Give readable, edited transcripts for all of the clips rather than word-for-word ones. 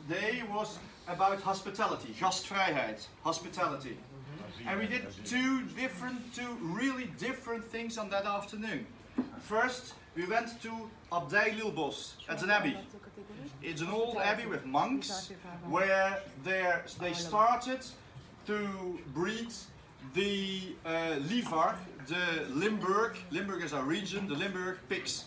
day was about hospitality, gastvrijheid, hospitality. And we did two really different things on that afternoon. First, we went to Abdij Lilbos. It's an abbey. It's an old abbey with monks, where they started to breed the Lievar, the Limburg. Limburg is our region, the Limburg pigs.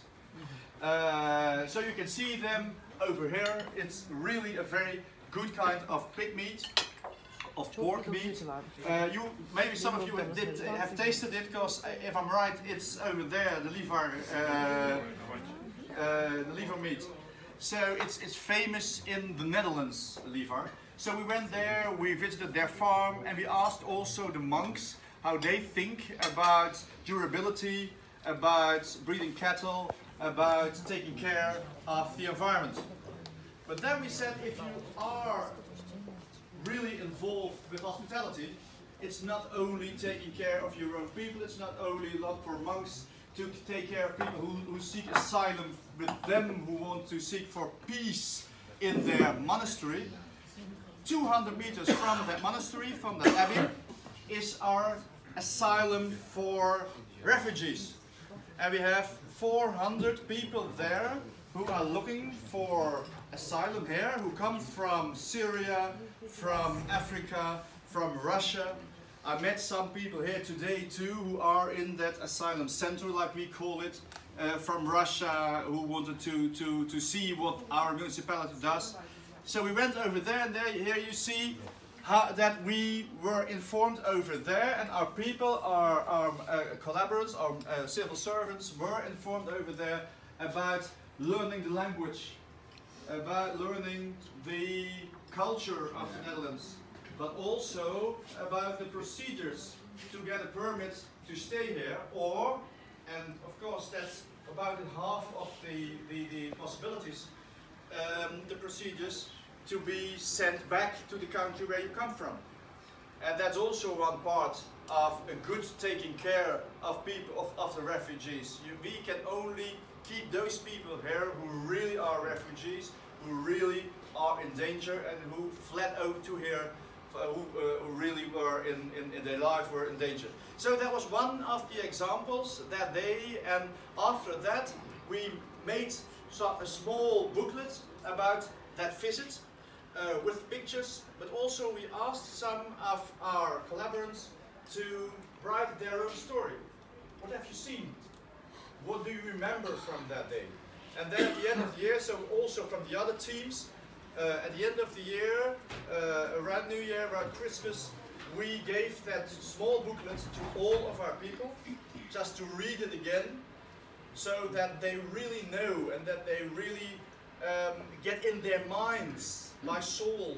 So you can see them over here. It's really a very good kind of pig meat, of pork meat. Maybe some of you have tasted it, because if I'm right, it's over there, the Lievar meat. So it's famous in the Netherlands, Lievar. So we went there, we visited their farm, and we asked also the monks how they think about durability, about breeding cattle, about taking care of the environment. But then we said, if you are really involved with hospitality, it's not only taking care of your own people, it's not only lot for monks to take care of people who seek asylum, with them who want to seek for peace in their monastery. 200 meters from that monastery, from that abbey, is our asylum for refugees. And we have 400 people there who are looking for asylum here, who come from Syria, from Africa, from Russia. I met some people here today too who are in that asylum center, like we call it, from Russia, who wanted to see what our municipality does. So we went over there, and here you see that we were informed over there, and our people, our collaborators, our civil servants were informed over there about learning the language, about learning the culture of the Netherlands, but also about the procedures to get a permit to stay here, or, and of course that's about half of the possibilities, the procedures to be sent back to the country where you come from. And that's also one part of a good taking care of people, of the refugees. We can only keep those people here who really are refugees, who really are in danger, and who fled over to here, who really were in their life were in danger. So that was one of the examples that day, and after that we made a small booklet about that visit with pictures, but also we asked some of our collaborators to write their own story. What have you seen? What do you remember from that day? And then at the end of the year, so also from the other teams, at the end of the year, around New Year, around Christmas, we gave that small booklet to all of our people, just to read it again, so that they really know, and that they really get in their minds, my soul,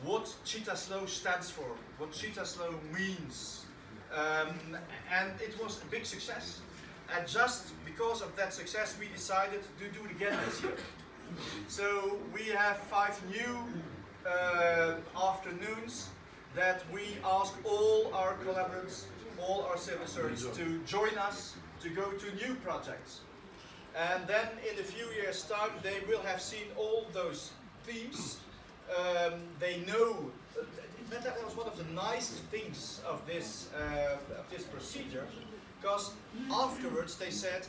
what Cittaslow stands for, what Cittaslow means. And it was a big success. And just because of that success, we decided to do it again this year. So we have 5 new afternoons that we ask all our collaborators, all our civil servants to join us to go to new projects. And then in a few years' time, they will have seen all those themes. They know that was one of the nice things of this procedure, because afterwards they said,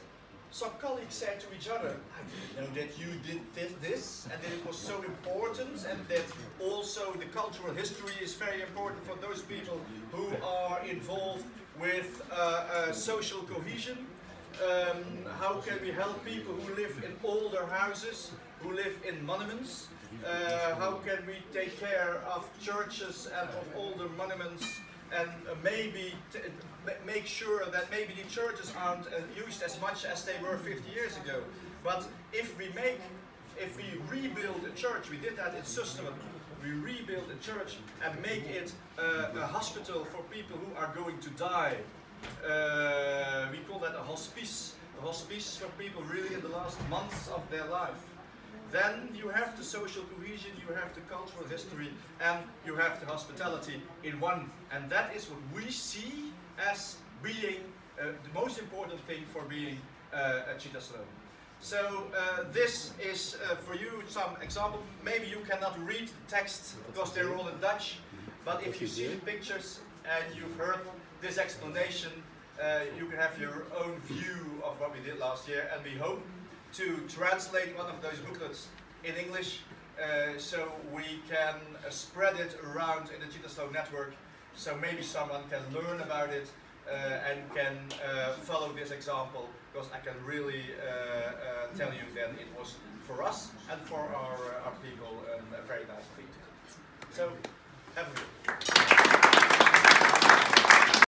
some colleagues said to each other, I didn't know that you did this, and that it was so important, and that also the cultural history is very important for those people who are involved with social cohesion. How can we help people who live in older houses, who live in monuments? How can we take care of churches and of older monuments, and maybe make sure that maybe the churches aren't used as much as they were 50 years ago. But if we rebuild a church, we did that in Echt-Susteren, we rebuild a church and make it a hospital for people who are going to die. We call that a hospice for people really in the last months of their life. Then you have the social cohesion, you have the cultural history, and you have the hospitality in one. And that is what we see as being the most important thing for being a Cittaslow. So this is for you some example. Maybe you cannot read the text because they're all in Dutch, but if you see the pictures and you've heard this explanation, you can have your own view of what we did last year, and we hope to translate one of those booklets in English so we can spread it around in the Cittaslow network, so maybe someone can learn about it and can follow this example, because I can really tell you that it was for us and for our people a very nice thing to do. So, have a good